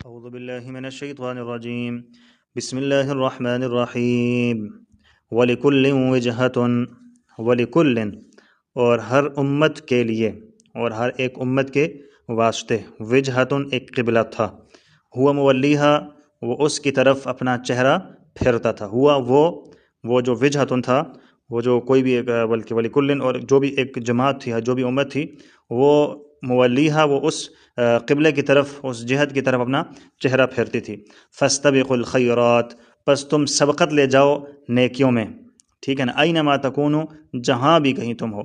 اعوذ باللہ من الشیطان الرجیم بسم اللہ الرحمن الرحیم وَلِكُلٍّ وِجْهَةٌ وَلِكُلٍّ اور ہر امت کے لیے اور ہر ایک امت کے واسطے وجہتن ایک قبلہ تھا، ہوا مولیہا وہ اس کی طرف اپنا چہرہ پھیرتا تھا، ہوا وہ جو وجہتن تھا، وہ جو کوئی بھی ایک بلکہ وَلِكُلٍّ اور جو بھی ایک جماعت تھی، جو بھی امت تھی، وہ مولیہا وہ اس قبلے کی طرف، اس جہت کی طرف اپنا چہرہ پھیرتی تھی۔ فاستبقوا الخیرات پس تم سبقت لے جاؤ نیکیوں میں، ٹھیک ہے نا، اینما تکونوا جہاں بھی کہیں تم ہو،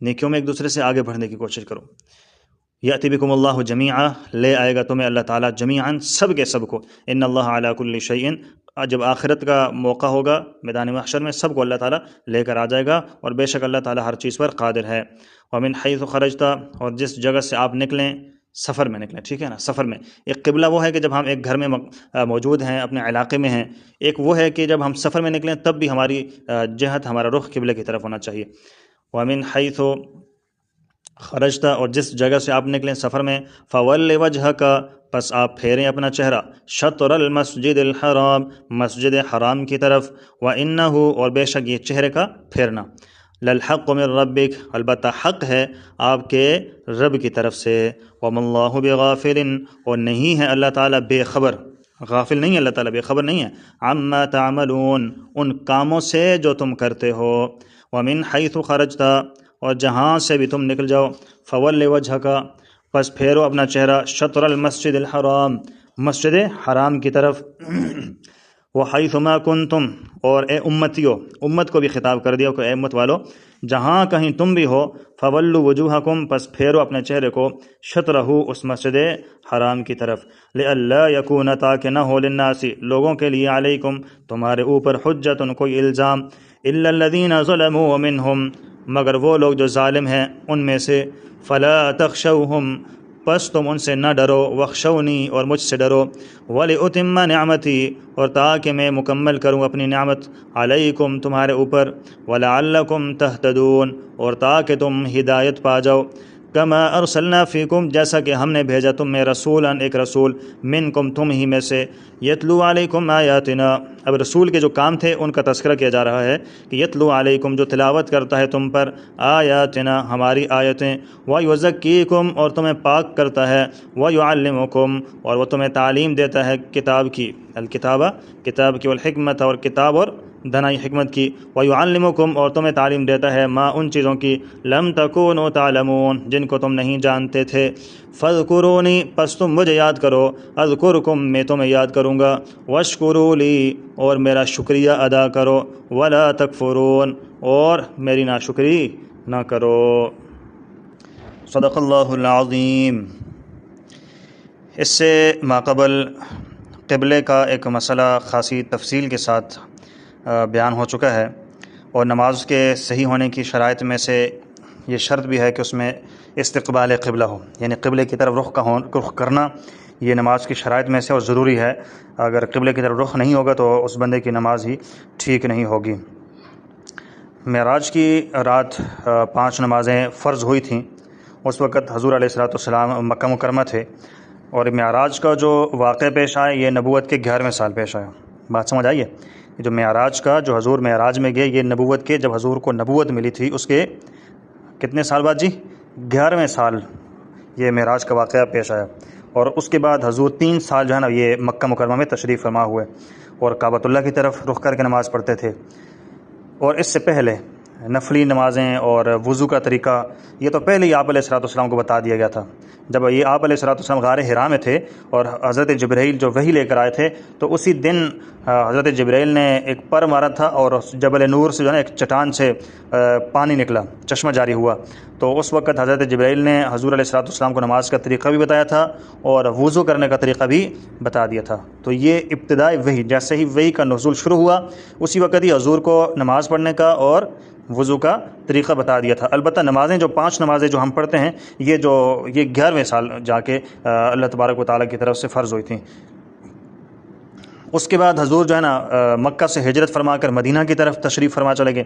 نیکیوں میں ایک دوسرے سے آگے بڑھنے کی کوشش کرو۔ یأتی بکم اللہ جمیعا لے آئے گا تمہیں اللہ تعالیٰ جمیعاً سب کے سب کو، ان اللہ علی کل شیء جب آخرت کا موقع ہوگا میدان محشر میں سب کو اللہ تعالیٰ لے کر آ جائے گا، اور بے شک اللہ تعالیٰ ہر چیز پر قادر ہے۔ ومن حیث خرجت اور جس جگہ سے آپ نکلیں، سفر میں نکلیں، ٹھیک ہے نا، سفر میں ایک قبلہ وہ ہے کہ جب ہم ایک گھر میں موجود ہیں، اپنے علاقے میں ہیں، ایک وہ ہے کہ جب ہم سفر میں نکلیں تب بھی ہماری جہت، ہمارا رخ قبلے کی طرف ہونا چاہیے۔ ومن حیث خرجت اور جس جگہ سے آپ نکلیں سفر میں، فول وجہک پس آپ پھیریں اپنا چہرہ، شطر المسجد الحرام مسجد حرام کی طرف، وَإِنَّهُ اور بے شک یہ چہرے کا پھیرنا، للحق من ربک البتہ حق ہے آپ کے رب کی طرف سے، وَمَا اللَّهُ بِغَافِلٍ اور نہیں ہے اللہ تعالیٰ بے خبر، غافل نہیں ہے اللہ تعالیٰ، بے خبر نہیں ہے، عما تعملون ان کاموں سے جو تم کرتے ہو۔ وَمِنْ حَيْثُ خَرَجْتَ اور جہاں سے بھی تم نکل جاؤ، فول وجہک پس پھیرو اپنا چہرہ، شطر المسجد الحرام مسجد حرام کی طرف، وحیث ما کنتم اور اے امتیو، امت کو بھی خطاب کر دیا کہ اے امت والو جہاں کہیں تم بھی ہو، فولوا وجوہکم پس پھیرو اپنے چہرے کو، شطرہ اس مسجد حرام کی طرف، لئلا یکون تاکہ نہ ہو للناس لوگوں کے لیے، علیکم تمہارے اوپر، حجت کوئی الزام، الا الذین ظلموا منہم مگر وہ لوگ جو ظالم ہیں ان میں سے، فلا تخشوہم پس تم ان سے نہ ڈرو، واخشونی اور مجھ سے ڈرو، وَلِأُتِمَّ نعمتی اور تاکہ میں مکمل کروں اپنی نعمت، علیکم تمہارے اوپر، وَلَعَلَّكُمْ تَهْتَدُونَ اور تاکہ تم ہدایت پا جاؤ، کما ارسلنا فیکم جیسا کہ ہم نے بھیجا تم میں، رسولا ایک رسول، منکم تم ہی میں سے، یتلو علیکم آیاتنا اب رسول کے جو کام تھے ان کا تذکرہ کیا جا رہا ہے کہ یتلو علیکم جو تلاوت کرتا ہے تم پر، آیاتنا ہماری آیتیں، ویزکیکم اور تمہیں پاک کرتا ہے، ویعلمکم اور وہ تمہیں تعلیم دیتا ہے کتاب کی، الکتابہ کتاب کی، والحکمت اور کتاب اور دنائی حکمت کی، وَيُعَلِّمُكُمْ اور تمہیں تعلیم دیتا ہے، ما ان چیزوں کی، لم تکونوا تعلمون جن کو تم نہیں جانتے تھے، فاذکرونی پس تم مجھے یاد کرو، اذکرکم میں تمہیں یاد کروں گا، واشکروا لی اور میرا شکریہ ادا کرو، ولا تکفرون اور میری ناشکری نہ کرو۔ صدق اللہ العظیم۔ اس سے ماقبل قبلے کا ایک مسئلہ خاصی تفصیل کے ساتھ بیان ہو چکا ہے، اور نماز کے صحیح ہونے کی شرائط میں سے یہ شرط بھی ہے کہ اس میں استقبال قبلہ ہو، یعنی قبلے کی طرف رخ کرنا یہ نماز کی شرائط میں سے اور ضروری ہے، اگر قبلے کی طرف رخ نہیں ہوگا تو اس بندے کی نماز ہی ٹھیک نہیں ہوگی۔ معراج کی رات 5 نمازیں فرض ہوئی تھیں، اس وقت حضور علیہ الصلوۃ والسلام مکہ مکرمہ تھے، اور معراج کا جو واقعہ پیش آیا یہ نبوت کے 11ویں سال پیش آیا۔ بات سمجھ آئیے، جو معراج کا جو حضور معراج میں گئے یہ نبوت کے، جب حضور کو نبوت ملی تھی اس کے کتنے سال بعد جی؟ 11ویں سال یہ معراج کا واقعہ پیش آیا، اور اس کے بعد حضور 3 سال جو ہے نا یہ مکہ مکرمہ میں تشریف فرما ہوئے، اور کعبۃ اللہ کی طرف رخ کر کے نماز پڑھتے تھے۔ اور اس سے پہلے نفلی نمازیں اور وضو کا طریقہ یہ تو پہلے ہی آپ علیہ الصلوۃ والسلام کو بتا دیا گیا تھا، جب یہ آپ علیہ الصلوۃ والسلام غار حرا میں تھے اور حضرت جبرائیل جو وحی لے کر آئے تھے، تو اسی دن حضرت جبرائیل نے ایک پر مارا تھا اور جبل نور سے جو ہے نا ایک چٹان سے پانی نکلا، چشمہ جاری ہوا، تو اس وقت حضرت جبرائیل نے حضور علیہ الصلوۃ والسلام کو نماز کا طریقہ بھی بتایا تھا اور وضو کرنے کا طریقہ بھی بتا دیا تھا۔ تو یہ ابتدائی وحی، جیسے ہی وحی کا نزول شروع ہوا اسی وقت ہی حضور کو نماز پڑھنے کا اور وضو کا طریقہ بتا دیا تھا۔ البتہ نمازیں جو 5 نمازیں جو ہم پڑھتے ہیں یہ 11ویں سال جا کے اللہ تبارک و تعالیٰ کی طرف سے فرض ہوئی تھیں۔ اس کے بعد حضور جو ہے نا مکہ سے ہجرت فرما کر مدینہ کی طرف تشریف فرما چلے گئے،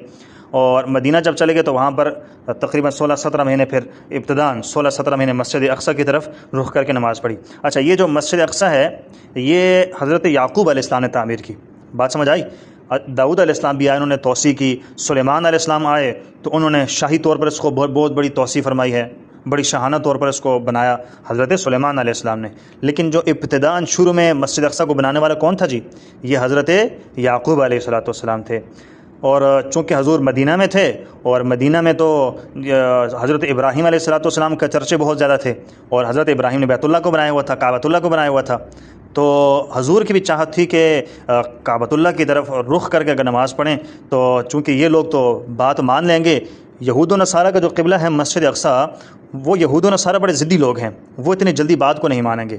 اور مدینہ جب چلے گئے تو وہاں پر تقریباً 16-17 مہینے پھر ابتداً 16-17 مہینے مسجد اقصیٰ کی طرف رخ کر کے نماز پڑھی۔ اچھا، یہ جو مسجد اقصیٰ ہے یہ حضرت یعقوب علیہ السلام نے تعمیر کی، بات سمجھ آئی؟ داؤد علیہ السلام بھی آئے، انہوں نے توسیع کی، سلیمان علیہ السلام آئے تو انہوں نے شاہی طور پر اس کو بہت بڑی توسیع فرمائی ہے، بڑی شاہانہ طور پر اس کو بنایا حضرت سلیمان علیہ السلام نے۔ لیکن جو ابتداً شروع میں مسجد اقصیٰ کو بنانے والا کون تھا جی؟ یہ حضرت یعقوب علیہ السلام تھے۔ اور چونکہ حضور مدینہ میں تھے اور مدینہ میں تو حضرت ابراہیم علیہ السلام کا چرچے بہت زیادہ تھے، اور حضرت ابراہیم نے بیت اللہ کو بنایا ہوا تھا، کعبۃ اللہ کو بنایا ہوا تھا، تو حضور کی بھی چاہت تھی کہ کعبۃ اللہ کی طرف رخ کر کے اگر نماز پڑھیں تو چونکہ یہ لوگ تو بات مان لیں گے، یہود و نصارہ کا جو قبلہ ہے مسجد اقصیٰ، وہ یہود و نصارہ بڑے ضدی لوگ ہیں، وہ اتنی جلدی بات کو نہیں مانیں گے۔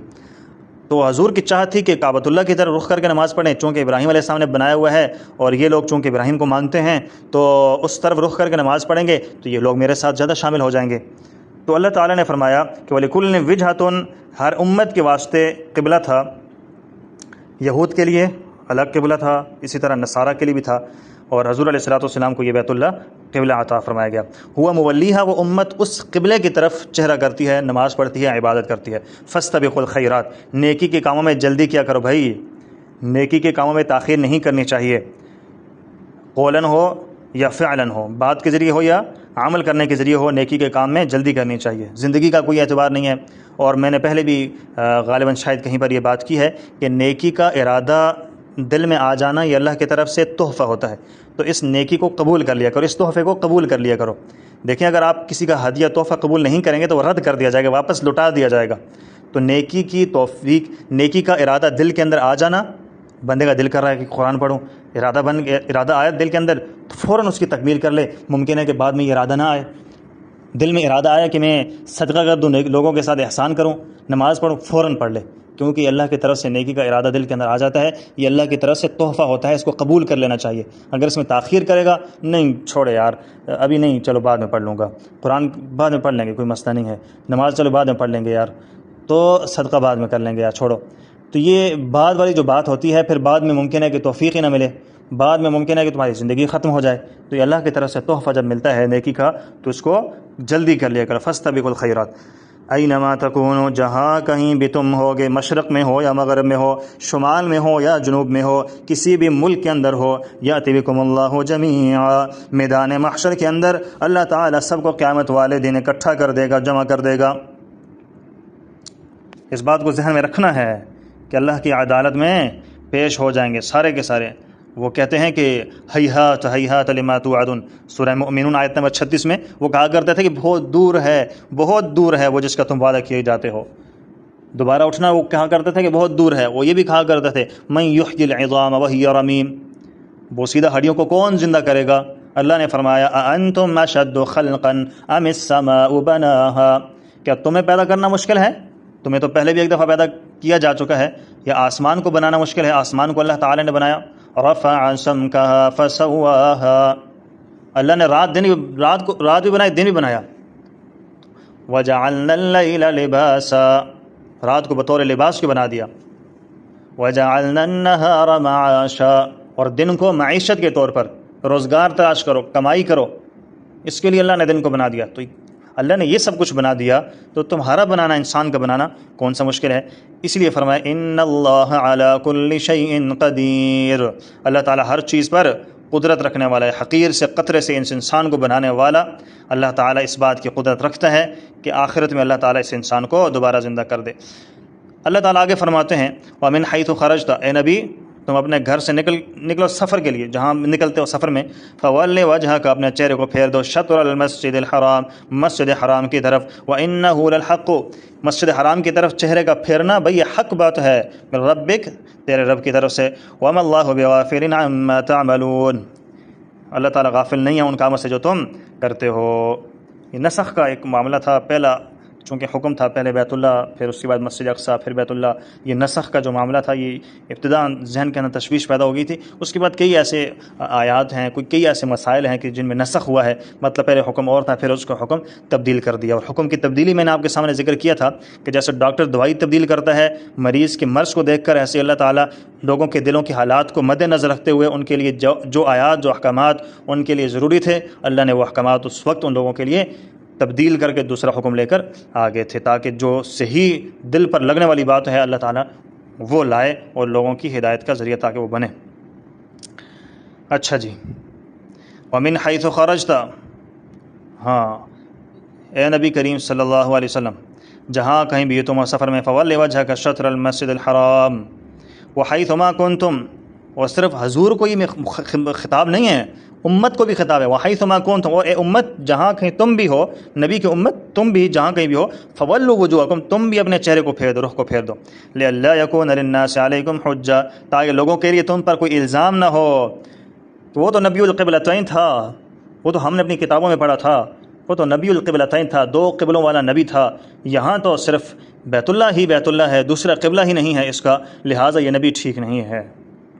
تو حضور کی چاہت تھی کہ کعبۃ اللہ کی طرف رخ کر کے نماز پڑھیں، چونکہ ابراہیم علیہ السلام نے بنایا ہوا ہے اور یہ لوگ چونکہ ابراہیم کو مانتے ہیں تو اس طرف رخ کر کے نماز پڑھیں گے تو یہ لوگ میرے ساتھ زیادہ شامل ہو جائیں گے۔ تو اللہ تعالیٰ نے فرمایا کہ وَلِكُلٍّ وِجْهَةٌ، ہر امت کے واسطے قبلہ تھا، یہود کے لیے الگ قبلہ تھا، اسی طرح نصارہ کے لیے بھی تھا، اور حضور علیہ السلام کو یہ بیت اللہ قبلہ عطا فرمایا گیا۔ ہوا مولیہا، وہ امت اس قبلے کی طرف چہرہ کرتی ہے، نماز پڑھتی ہے، عبادت کرتی ہے۔ فاستبقوا الخیرات، نیکی کے کاموں میں جلدی کیا کرو بھائی، نیکی کے کاموں میں تاخیر نہیں کرنی چاہیے، قولاً ہو یا فعلاً ہو، بات کے ذریعے ہو یا عمل کرنے کے ذریعے ہو، نیکی کے کام میں جلدی کرنی چاہیے۔ زندگی کا کوئی اعتبار نہیں ہے، اور میں نے پہلے بھی غالباً شاید کہیں پر یہ بات کی ہے کہ نیکی کا ارادہ دل میں آ جانا یہ اللہ کی طرف سے تحفہ ہوتا ہے، تو اس نیکی کو قبول کر لیا کرو، اس تحفے کو قبول کر لیا کرو۔ دیکھیں اگر آپ کسی کا ہدیہ تحفہ قبول نہیں کریں گے تو وہ رد کر دیا جائے گا، واپس لوٹا دیا جائے گا۔ تو نیکی کی توفیق، نیکی کا ارادہ دل کے اندر آ جانا، بندے کا دل کر رہا ہے کہ قرآن پڑھوں، ارادہ آیا دل کے اندر تو فوراً اس کی تکمیل کر لے۔ ممکن ہے کہ بعد میں یہ ارادہ نہ آئے، دل میں ارادہ آیا کہ میں صدقہ کر دوں، لوگوں کے ساتھ احسان کروں، نماز پڑھوں، فوراً پڑھ لے، کیونکہ یہ اللہ کی طرف سے نیکی کا ارادہ دل کے اندر آ جاتا ہے، یہ اللہ کی طرف سے تحفہ ہوتا ہے، اس کو قبول کر لینا چاہیے۔ اگر اس میں تاخیر کرے گا، نہیں چھوڑے یار ابھی نہیں، چلو بعد میں پڑھ لوں گا، قرآن بعد میں پڑھ لیں گے، کوئی مسئلہ نہیں ہے، نماز چلو بعد میں پڑھ لیں گے یار، تو صدقہ بعد میں کر لیں گے یار، چھوڑو، تو یہ بعد والی جو بات ہوتی ہے، پھر بعد میں ممکن ہے کہ توفیق ہی نہ ملے، بعد میں ممکن ہے کہ تمہاری زندگی ختم ہو جائے۔ تو یہ اللہ کی طرف سے تحفہ جب ملتا ہے نیکی کا تو اس کو جلدی کر لیا کرو۔ فاستبقوا الخیرات اینما تکونوا، جہاں کہیں بھی تم ہوگے، مشرق میں ہو یا مغرب میں ہو، شمال میں ہو یا جنوب میں ہو، کسی بھی ملک کے اندر ہو، یأتی بکم اللہ جمیعا، میدان محشر کے اندر اللہ تعالیٰ سب کو قیامت والے دن اکٹھا کر دے گا، جمع کر دے گا۔ اس بات کو ذہن میں رکھنا ہے کہ اللہ کی عدالت میں پیش ہو جائیں گے سارے کے سارے۔ وہ کہتے ہیں کہ ہیہات ہیہات لما توعدون، سورہ مومنون آیت نمبر 36 میں وہ کہا کرتے تھے کہ بہت دور ہے، بہت دور ہے وہ جس کا تم وعدہ کیے جاتے ہو، دوبارہ اٹھنا وہ کہا کرتے تھے کہ بہت دور ہے۔ وہ یہ بھی کہا کرتے تھے من یحیی العظام وہی رمیم، بوسیدہ ہڈیوں کو کون زندہ کرے گا؟ اللہ نے فرمایا اانتم اشد خلقا ام السماء بناہا، کیا تمہیں پیدا کرنا مشکل ہے؟ تمہیں تو پہلے بھی ایک دفعہ پیدا کیا جا چکا ہے، یا آسمان کو بنانا مشکل ہے؟ آسمان کو اللہ تعالی نے بنایا۔ رفع سمکہا فسواہا، اللہ نے رات بھی بنائی، دن بھی بنایا۔ وجعلنا اللیل لباسا، رات کو بطور لباس کے بنا دیا۔ وجعلنا النہار معاشا، اور دن کو معیشت کے طور پر، روزگار تلاش کرو، کمائی کرو، اس کے لیے اللہ نے دن کو بنا دیا۔ تو اللہ نے یہ سب کچھ بنا دیا تو تمہارا بنانا، انسان کا بنانا کون سا مشکل ہے؟ اس لیے فرمایا ان اللہ علی کل شیء قدیر، اللہ تعالیٰ ہر چیز پر قدرت رکھنے والا ہے، حقیر سے قطرے سے اس انسان کو بنانے والا اللہ تعالیٰ اس بات کی قدرت رکھتا ہے کہ آخرت میں اللہ تعالیٰ اس انسان کو دوبارہ زندہ کر دے۔ اللہ تعالیٰ آگے فرماتے ہیں وَمِنْ حَيْثُ خَرَجْتَ، اے نبی تم اپنے گھر سے نکلو سفر کے لیے، جہاں نکلتے ہو سفر میں، فَوَلِّ وَجْهَكَ، اپنے چہرے کو پھیر دو، شطر المسجد الحرام، مسجد حرام کی طرف، وَإِنَّهُ لَلْحَقُّ، مسجد حرام کی طرف چہرے کا پھیرنا بھئی یہ حق بات ہے، من ربک، تیرے رب کی طرف سے، وَمَا اللَّهُ بِغَافِلٍ عَمَّا تَعْمَلُونَ، اللہ تعالیٰ غافل نہیں ہے ان کاموں سے جو تم کرتے ہو۔ یہ نسخ کا ایک معاملہ تھا پہلا، چونکہ حکم تھا پہلے بیت اللہ، پھر اس کے بعد مسجد اقصیٰ، پھر بیت اللہ، یہ نسخ کا جو معاملہ تھا یہ ابتداء ذہن کے اندر تشویش پیدا ہو گئی تھی۔ اس کے بعد کئی ایسے آیات ہیں، کئی ایسے مسائل ہیں کہ جن میں نسخ ہوا ہے، مطلب پہلے حکم اور تھا، پھر اس کو حکم تبدیل کر دیا۔ اور حکم کی تبدیلی میں نے آپ کے سامنے ذکر کیا تھا کہ جیسے ڈاکٹر دوائی تبدیل کرتا ہے مریض کے مرض کو دیکھ کر، ایسے اللہ تعالیٰ لوگوں کے دلوں کے حالات کو مد نظر رکھتے ہوئے ان کے لیے جو آیات، جو احکامات ان کے لیے ضروری تھے، اللہ نے وہ احکامات اس وقت ان لوگوں کے لیے تبدیل کر کے دوسرا حکم لے کر آگے تھے، تاکہ جو صحیح دل پر لگنے والی بات ہے اللہ تعالیٰ وہ لائے اور لوگوں کی ہدایت کا ذریعہ تاکہ وہ بنے۔ اچھا جی، وَمِنْ حَيْثُ خَرَجْتَ، ہاں اے نبی کریم صلی اللہ علیہ وسلم، جہاں کہیں بھی تم سفر میں، فَوَلِّ وَجْهَكَ شَطْرَ الْمَسْجِدِ الْحَرَامِ وَحَيْثُ مَا كُنْتُمْ، اور صرف حضور کو یہ خطاب نہیں ہے، امت کو بھی خطاب ہے، وَحَيْثُ مَا كُنْتُمْ، اور اے امت جہاں کہیں تم بھی ہو، نبی کی امت تم بھی جہاں کہیں بھی ہو، فَوَلُّوا وُجُوهَكُمْ، تم بھی اپنے چہرے کو پھیر دو، رخ کو پھیر دو، لِأَلَّا يَكُونَ لِلنَّاسِ عَلَيْكُمْ حُجَّةٌ، تاکہ لوگوں کے لیے تم پر کوئی الزام نہ ہو۔ وہ تو نبی القبلتین تھا، وہ تو ہم نے اپنی کتابوں میں پڑھا تھا، وہ تو نبی القبلتین تھا، دو قبلوں والا نبی تھا، یہاں تو صرف بیت اللہ ہے، دوسرا قبلہ ہی نہیں ہے اس کا، لہٰذا یہ نبی ٹھیک نہیں ہے۔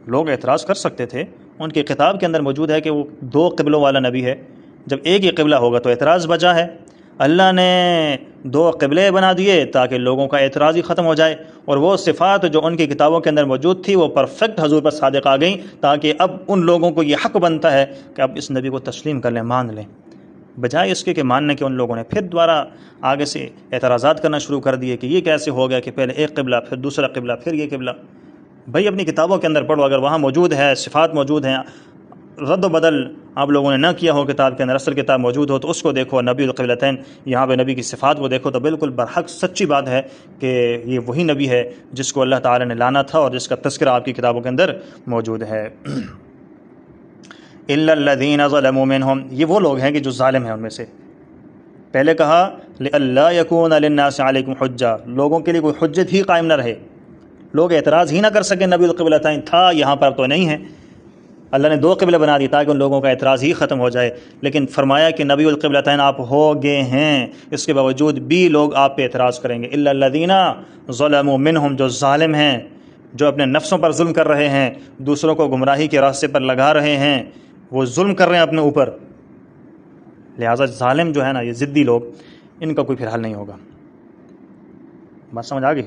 لوگ اعتراض کر سکتے تھے، ان کی کتاب کے اندر موجود ہے کہ وہ دو قبلوں والا نبی ہے، جب ایک ہی قبلہ ہوگا تو اعتراض بچا ہے۔ اللہ نے دو قبلے بنا دیے تاکہ لوگوں کا اعتراض ہی ختم ہو جائے، اور وہ صفات جو ان کی کتابوں کے اندر موجود تھی وہ پرفیکٹ حضور پر صادق آ گئیں، تاکہ اب ان لوگوں کو یہ حق بنتا ہے کہ اب اس نبی کو تسلیم کر لیں، مان لیں، بجائے اس کے کہ ماننے کے ان لوگوں نے پھر دوبارہ آگے سے اعتراضات کرنا شروع کر دیے کہ یہ کیسے ہو گیا کہ پہلے ایک قبلہ، پھر دوسرا قبلہ، پھر یہ قبلہ۔ بھائی اپنی کتابوں کے اندر پڑھو، اگر وہاں موجود ہے، صفات موجود ہیں، رد و بدل آپ لوگوں نے نہ کیا ہو کتاب کے اندر، اصل کتاب موجود ہو تو اس کو دیکھو، نبی القبلتین یہاں پہ نبی کی صفات کو دیکھو، تو بالکل برحق سچی بات ہے کہ یہ وہی نبی ہے جس کو اللہ تعالی نے لانا تھا اور جس کا تذکرہ آپ کی کتابوں کے اندر موجود ہے۔ الا الذین ظلموا منہم، یہ وہ لوگ ہیں کہ جو ظالم ہیں ان میں سے۔ پہلے کہا لئلا یکون للناس علیکم حجہ، لوگوں کے لیے کوئی حجت ہی قائم نہ رہے، لوگ اعتراض ہی نہ کر سکیں، نبی القبلتین تھا یہاں پر تو نہیں ہے، اللہ نے دو قبلے بنا دی تاکہ ان لوگوں کا اعتراض ہی ختم ہو جائے، لیکن فرمایا کہ نبی القبلتین آپ ہو گئے ہیں، اس کے باوجود بھی لوگ آپ پہ اعتراض کریں گے۔ الا الذین ظلموا منہم، جو ظالم ہیں، جو اپنے نفسوں پر ظلم کر رہے ہیں، دوسروں کو گمراہی کے راستے پر لگا رہے ہیں، وہ ظلم کر رہے ہیں اپنے اوپر، لہٰذا ظالم جو ہے نا، یہ ضدی لوگ، ان کا کوئی پھر حل نہیں ہوگا۔ بات سمجھ آ گئی؟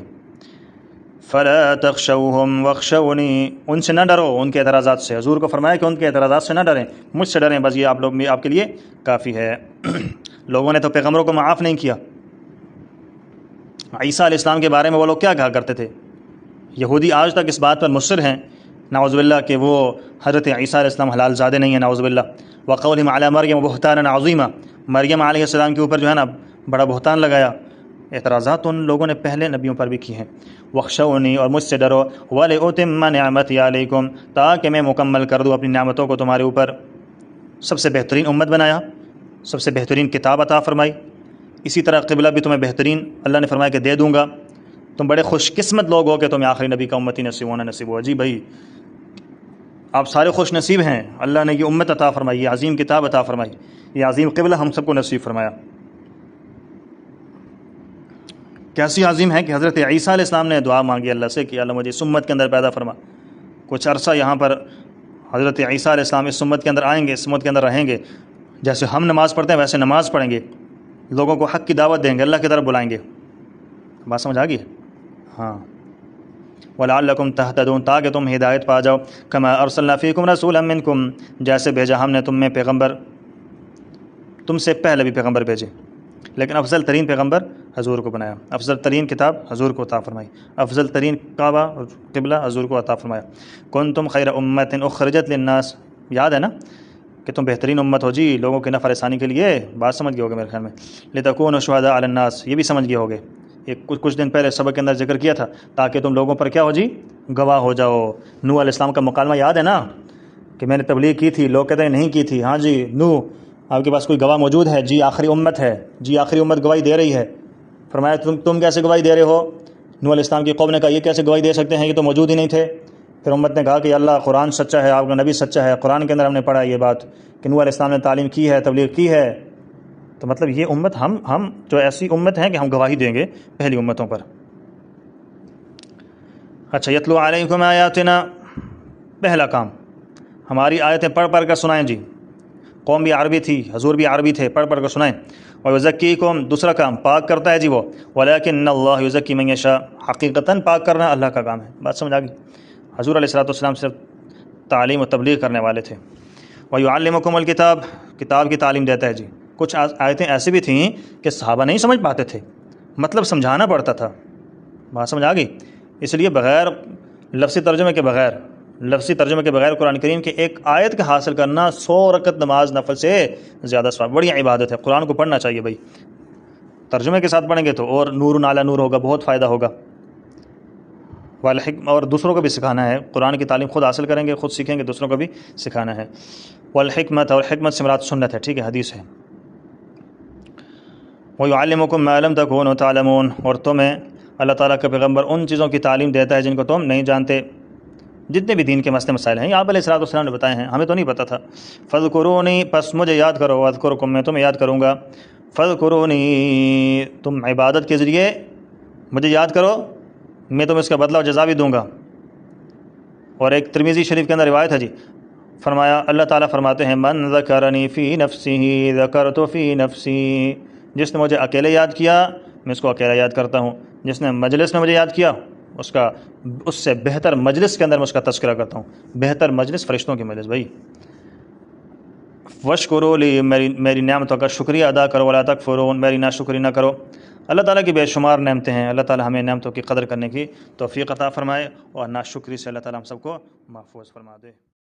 فلا تخشوہم واخشونی، ان سے نہ ڈرو، ان کے اعتراضات سے۔ حضور کو فرمایا کہ ان کے اعتراضات سے نہ ڈریں، مجھ سے ڈریں، بس یہ آپ لوگ آپ کے لیے کافی ہے۔ لوگوں نے تو پیغمبروں کو معاف نہیں کیا۔ عیسیٰ علیہ السلام کے بارے میں وہ لوگ کیا کہا کرتے تھے؟ یہودی آج تک اس بات پر مصر ہیں نعوذ باللہ کہ وہ حضرت عیسیٰ علیہ السلام حلال زادے نہیں ہیں، نعوذ باللہ۔ وقولہم علی مریم بہتانا عظیما، مریم علیہ السلام کے اوپر جو ہے نا بڑا بہتان لگایا۔ اعتراضات ان لوگوں نے پہلے نبیوں پر بھی کی ہیں۔ وخشونی، اور مجھ سے ڈرو، ولأتم نعمتی علیکم، تاکہ میں مکمل کر دوں اپنی نعمتوں کو تمہارے اوپر۔ سب سے بہترین امت بنایا، سب سے بہترین کتاب عطا فرمائی، اسی طرح قبلہ بھی تمہیں بہترین اللہ نے فرمایا کہ دے دوں گا۔ تم بڑے خوش قسمت لوگ ہو کہ تمہیں آخری نبی کا امتی نصیب ہونا نصیب ہوا۔ جی بھائی آپ سارے خوش نصیب ہیں، اللہ نے یہ امت عطا فرمائی، یہ عظیم کتاب عطا فرمائی، یہ عظیم قبلہ ہم سب کو نصیب فرمایا۔ کیسی عظیم ہے کہ حضرت عیسیٰ علیہ السلام نے دعا مانگی اللہ سے کہ اللہ مجھے اس امت کے اندر پیدا فرما، کچھ عرصہ یہاں پر حضرت عیسیٰ علیہ السلام اس امت کے اندر آئیں گے، اس امت کے اندر رہیں گے، جیسے ہم نماز پڑھتے ہیں ویسے نماز پڑھیں گے، لوگوں کو حق کی دعوت دیں گے، اللہ کی طرف بلائیں گے۔ بات سمجھ آ گئی؟ ہاں۔ وَلَعَلَّكُمْ تَهْتَدُونَ، تاکہ تم ہدایت پا جاؤ۔ كَمَا أَرْسَلْنَا فِيكُمْ رَسُولًا مِّنْكُمْ، جیسے بھیجا ہم نے تم میں پیغمبر، تم سے پہلے بھی پیغمبر بھیجے، لیکن افضل ترین پیغمبر حضور کو بنایا، افضل ترین کتاب حضور کو عطا فرمائی، افضل ترین کعبہ اور قبلہ حضور کو عطا فرمایا۔ كُنْتُمْ خَيْرَ أُمَّةٍ أُخْرِجَتْ لِلنَّاسِ، یاد ہے نا کہ تم بہترین امت ہو جی لوگوں کے نفع رسانی کے لیے، بات سمجھ گئے ہوگے میرے خیال میں۔ لِتَكُونُوا شُهَدَاءَ عَلَى النَّاسِ، یہ بھی سمجھ گئے ہوگے، ایک کچھ دن پہلے سبق کے اندر ذکر کیا تھا، تاکہ تم لوگوں پر کیا ہو جی، گواہ ہو جاؤ۔ نوح علیہ السلام کا مکالمہ یاد ہے نا کہ میں نے تبلیغ کی تھی، لوگ کہتے ہیں نہیں کی تھی، ہاں جی نوح آپ کے پاس کوئی گواہ موجود ہے؟ جی آخری امت ہے، جی آخری امت گواہی دے رہی ہے۔ فرمایا تم کیسے گواہی دے رہے ہو؟ نوح علیہ السلام کی قوم نے کہا یہ کیسے گواہی دے سکتے ہیں، یہ تو موجود ہی نہیں تھے۔ پھر امت نے کہا کہ اللہ قرآن سچا ہے، آپ کا نبی سچا ہے، قرآن کے اندر ہم نے پڑھا یہ بات کہ نوح علیہ السلام نے تعلیم کی ہے، تبلیغ کی ہے، تو مطلب یہ امت ہم جو ایسی امت ہیں کہ ہم گواہی دیں گے پہلی امتوں پر۔ اچھا، یتلو علیکم آیاتنا، پہلا کام ہماری آیتیں پڑھ کر سنائیں جی، قوم بھی عربی تھی، حضور بھی عربی تھے، پڑھ کر سنائیں۔ ویزکیکم، دوسرا کام پاک کرتا ہے جی وہ، ولیکن اللہ یزکی من یشاء، حقیقتاً پاک کرنا اللہ کا کام ہے۔ بات سمجھ آ گئی؟ حضور علیہ الصلوۃ والسلام صرف تعلیم و تبلیغ کرنے والے تھے۔ ویعلمکم الکتاب، کتاب کی تعلیم دیتا ہے جی۔ کچھ آیتیں ایسی بھی تھیں کہ صحابہ نہیں سمجھ پاتے تھے، مطلب سمجھانا پڑتا تھا۔ بات سمجھ آ گئی؟ اس لیے بغیر لفظی ترجمے کے بغیر قرآن کریم کے ایک آیت کا حاصل کرنا 100 رکعت نماز نفل سے زیادہ ثواب، بڑی عبادت ہے۔ قرآن کو پڑھنا چاہیے بھائی، ترجمے کے ساتھ پڑھیں گے تو اور نور علی نور ہوگا، بہت فائدہ ہوگا۔ اور دوسروں کو بھی سکھانا ہے، قرآن کی تعلیم خود حاصل کریں گے، خود سیکھیں گے، دوسروں کو بھی سکھانا ہے۔ والحکمت، اور حکمت سے مراد سنت ہے، ٹھیک ہے، حدیث ہے۔ وَيُعَلِّمُكُم مَّا لَمْ تَكُونُوا تَعْلَمُونَ، اور تمہیں اللہ تعالیٰ کا پیغمبر ان چیزوں کی تعلیم دیتا ہے جن کو تم نہیں جانتے، جتنے بھی دین کے مسئلے مسائل ہیں، آپ علیہ الصلوۃ والسلام نے بتائے ہیں، ہمیں تو نہیں پتہ تھا۔ فَاذْكُرُونِی، پس مجھے یاد کرو، وَاذْكُرْکُم، میں تمہیں یاد کروں گا۔ فَاذْكُرُونِی، تم عبادت کے ذریعے مجھے یاد کرو، میں تمہیں اس کا بدلہ و جزا بھی دوں گا۔ اور ایک ترمذی شریف کے اندر روایت ہے جی، فرمایا، اللہ تعالیٰ فرماتے ہیں، من ذکرنی فی نفسہ ذکرت فی نفسی، جس نے مجھے اکیلے یاد کیا میں اس کو اکیلا یاد کرتا ہوں، جس نے مجلس میں مجھے یاد کیا اس سے بہتر مجلس کے اندر میں اس کا تذکرہ کرتا ہوں۔ بہتر مجلس فرشتوں کی مجلس بھائی۔ وشکروا لی، میری نعمتوں کا شکریہ ادا کرو، ولا تکفرون، میری ناشکری نہ کرو۔ اللہ تعالیٰ کی بے شمار نعمتیں ہیں، اللہ تعالیٰ ہمیں نعمتوں کی قدر کرنے کی توفیق عطا فرمائے اور ناشکری سے اللہ تعالیٰ ہم سب کو محفوظ فرما دے۔